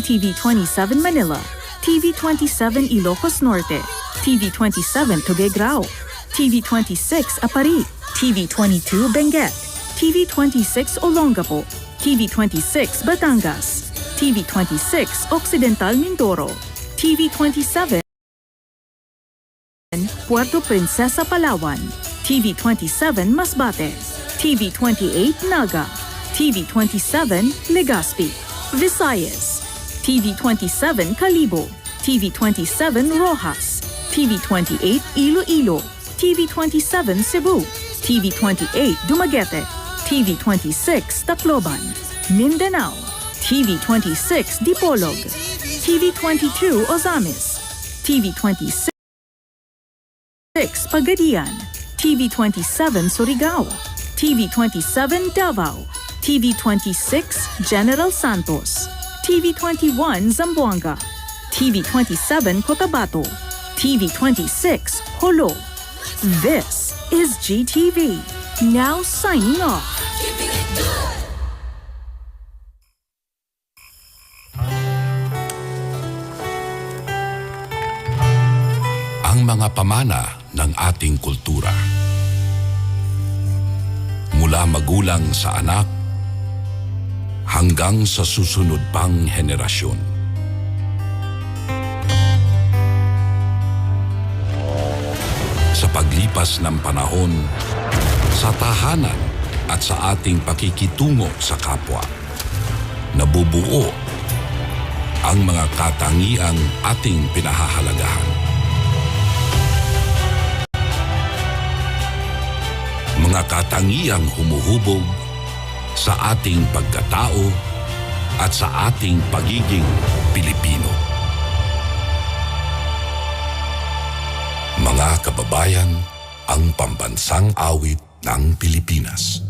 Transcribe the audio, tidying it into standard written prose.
TV27 Manila, TV27 Ilocos Norte, TV27 Tuguegrao, TV26 Apari, TV22 Benguet, TV26 Olongapo, TV26 Batangas, TV26 Occidental Mindoro, TV27 Puerto Princesa Palawan, TV27 Masbate, TV28 Naga, TV27 Legazpi, Visayas, TV27 Calibo, TV27 Rojas, TV28 Iloilo, TV27 Cebu, TV28 Dumaguete, TV26 Tacloban, Mindanao, TV26 Dipolog, TV22 Ozamis, TV26 Pagadian, TV27 Surigao, TV27 Davao, TV26 General Santos, TV21 Zamboanga, TV27 Cotabato, TV26 Jolo. This is GTV. Now signing off. Ang mga pamana ng ating kultura. Mula magulang sa anak hanggang sa susunod pang henerasyon. Sa paglipas ng panahon, sa tahanan at sa ating pakikitungo sa kapwa, nabubuo ang mga katangiang ating pinahahalagahan. Mga katangiang humuhubog sa ating pagkatao at sa ating pagiging Pilipino. Mga kababayan, ang pambansang awit ng Pilipinas.